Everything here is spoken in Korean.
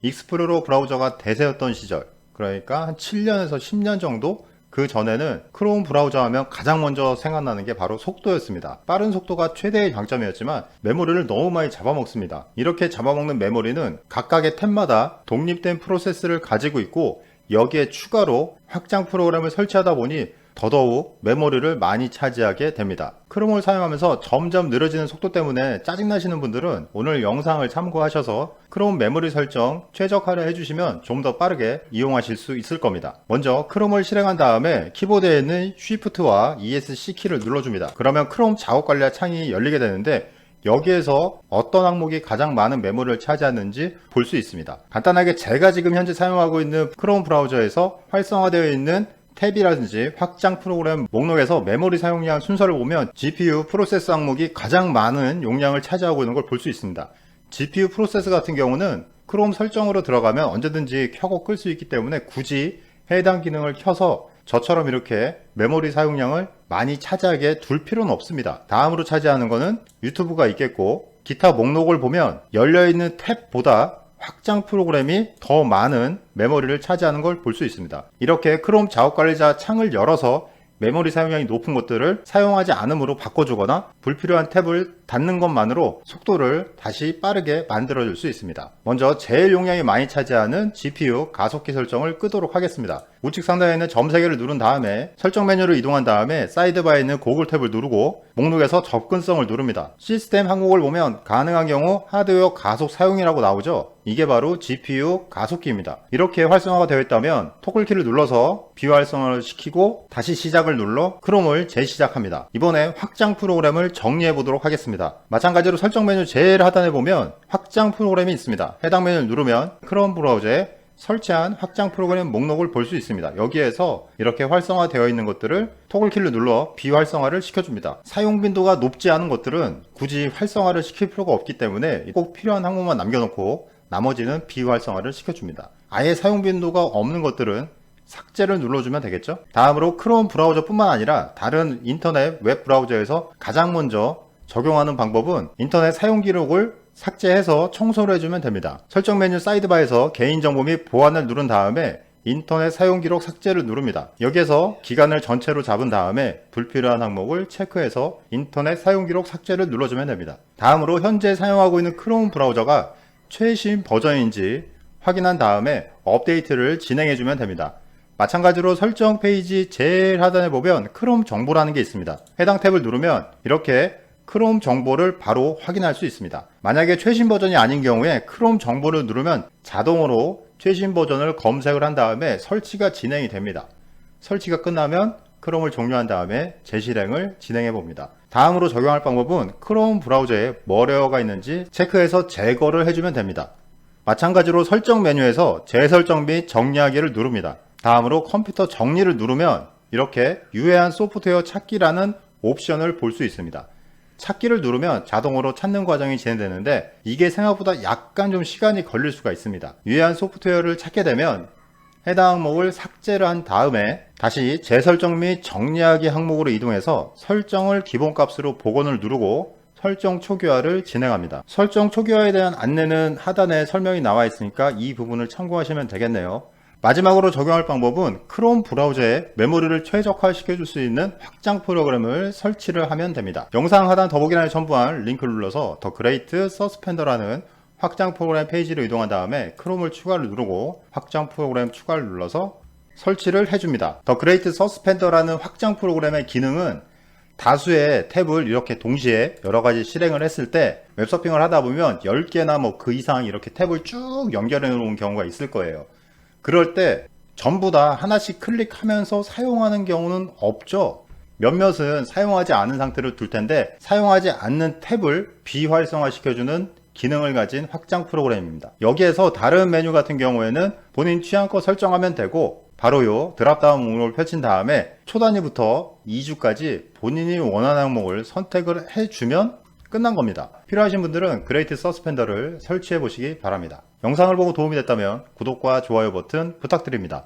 익스플로러 브라우저가 대세였던 시절, 그러니까 한 7년에서 10년 정도 그 전에는 크롬 브라우저 하면 가장 먼저 생각나는 게 바로 속도였습니다. 빠른 속도가 최대의 장점이었지만 메모리를 너무 많이 잡아먹습니다. 이렇게 잡아먹는 메모리는 각각의 탭마다 독립된 프로세스를 가지고 있고 여기에 추가로 확장 프로그램을 설치하다 보니 더더욱 메모리를 많이 차지하게 됩니다. 크롬을 사용하면서 점점 느려지는 속도 때문에 짜증나시는 분들은 오늘 영상을 참고하셔서 크롬 메모리 설정 최적화를 해주시면 좀 더 빠르게 이용하실 수 있을 겁니다. 먼저 크롬을 실행한 다음에 키보드에 있는 Shift와 ESC 키를 눌러줍니다. 그러면 크롬 작업관리자 창이 열리게 되는데 여기에서 어떤 항목이 가장 많은 메모리를 차지하는지 볼 수 있습니다. 간단하게 제가 지금 현재 사용하고 있는 크롬 브라우저에서 활성화되어 있는 탭이라든지 확장 프로그램 목록에서 메모리 사용량 순서를 보면 GPU 프로세스 항목이 가장 많은 용량을 차지하고 있는 걸 볼 수 있습니다. GPU 프로세스 같은 경우는 크롬 설정으로 들어가면 언제든지 켜고 끌 수 있기 때문에 굳이 해당 기능을 켜서 저처럼 이렇게 메모리 사용량을 많이 차지하게 둘 필요는 없습니다. 다음으로 차지하는 거는 유튜브가 있겠고, 기타 목록을 보면 열려있는 탭보다 확장 프로그램이 더 많은 메모리를 차지하는 걸 볼 수 있습니다. 이렇게 크롬 작업관리자 창을 열어서 메모리 사용량이 높은 것들을 사용하지 않음으로 바꿔주거나 불필요한 탭을 닫는 것만으로 속도를 다시 빠르게 만들어줄 수 있습니다. 먼저 제일 용량이 많이 차지하는 GPU 가속기 설정을 끄도록 하겠습니다. 우측 상단에 있는 점 3개를 누른 다음에 설정 메뉴로 이동한 다음에 사이드바에 있는 고글 탭을 누르고 목록에서 접근성을 누릅니다. 시스템 항목을 보면 가능한 경우 하드웨어 가속 사용이라고 나오죠. 이게 바로 GPU 가속기입니다. 이렇게 활성화가 되어 있다면 토글키를 눌러서 비활성화를 시키고 다시 시작을 눌러 크롬을 재시작합니다. 이번에 확장 프로그램을 정리해 보도록 하겠습니다. 마찬가지로 설정 메뉴 제일 하단에 보면 확장 프로그램이 있습니다. 해당 메뉴를 누르면 크롬 브라우저에 설치한 확장 프로그램 목록을 볼 수 있습니다. 여기에서 이렇게 활성화되어 있는 것들을 토글키를 눌러 비활성화를 시켜줍니다. 사용 빈도가 높지 않은 것들은 굳이 활성화를 시킬 필요가 없기 때문에 꼭 필요한 항목만 남겨놓고 나머지는 비활성화를 시켜줍니다. 아예 사용 빈도가 없는 것들은 삭제를 눌러주면 되겠죠. 다음으로 크롬 브라우저 뿐만 아니라 다른 인터넷 웹 브라우저에서 가장 먼저 적용하는 방법은 인터넷 사용 기록을 삭제해서 청소를 해주면 됩니다. 설정 메뉴 사이드바에서 개인정보 및 보안을 누른 다음에 인터넷 사용 기록 삭제를 누릅니다. 여기에서 기간을 전체로 잡은 다음에 불필요한 항목을 체크해서 인터넷 사용 기록 삭제를 눌러주면 됩니다. 다음으로 현재 사용하고 있는 크롬 브라우저가 최신 버전인지 확인한 다음에 업데이트를 진행해주면 됩니다. 마찬가지로 설정 페이지 제일 하단에 보면 크롬 정보라는 게 있습니다. 해당 탭을 누르면 이렇게 크롬 정보를 바로 확인할 수 있습니다. 만약에 최신 버전이 아닌 경우에 크롬 정보를 누르면 자동으로 최신 버전을 검색을 한 다음에 설치가 진행이 됩니다. 설치가 끝나면 크롬을 종료한 다음에 재실행을 진행해 봅니다. 다음으로 적용할 방법은 크롬 브라우저에 뭐 에러가 있는지 체크해서 제거를 해주면 됩니다. 마찬가지로 설정 메뉴에서 재설정 및 정리하기를 누릅니다. 다음으로 컴퓨터 정리를 누르면 이렇게 유해한 소프트웨어 찾기라는 옵션을 볼 수 있습니다. 찾기를 누르면 자동으로 찾는 과정이 진행되는데 이게 생각보다 약간 좀 시간이 걸릴 수가 있습니다. 유해한 소프트웨어를 찾게 되면 해당 항목을 삭제를 한 다음에 다시 재설정 및 정리하기 항목으로 이동해서 설정을 기본값으로 복원을 누르고 설정 초기화를 진행합니다. 설정 초기화에 대한 안내는 하단에 설명이 나와 있으니까 이 부분을 참고하시면 되겠네요. 마지막으로 적용할 방법은 크롬 브라우저에 메모리를 최적화시켜 줄 수 있는 확장 프로그램을 설치를 하면 됩니다. 영상 하단 더보기란에 첨부한 링크를 눌러서 더 그레이트 서스펜더라는 확장 프로그램 페이지로 이동한 다음에 크롬을 추가를 누르고 확장 프로그램 추가를 눌러서 설치를 해줍니다. 더 그레이트 서스펜더라는 확장 프로그램의 기능은 다수의 탭을 이렇게 동시에 여러가지 실행을 했을 때 웹서핑을 하다 보면 10개나 뭐 그 이상 이렇게 탭을 쭉 연결해 놓은 경우가 있을 거예요. 그럴 때 전부 다 하나씩 클릭하면서 사용하는 경우는 없죠. 몇몇은 사용하지 않은 상태로 둘 텐데 사용하지 않는 탭을 비활성화시켜주는 기능을 가진 확장 프로그램입니다. 여기에서 다른 메뉴 같은 경우에는 본인 취향껏 설정하면 되고 바로 요 드랍다운 목록을 펼친 다음에 초 단위부터 2주까지 본인이 원하는 항목을 선택을 해주면 끝난 겁니다. 필요하신 분들은 그레이트 서스펜더를 설치해 보시기 바랍니다. 영상을 보고 도움이 됐다면 구독과 좋아요 버튼 부탁드립니다.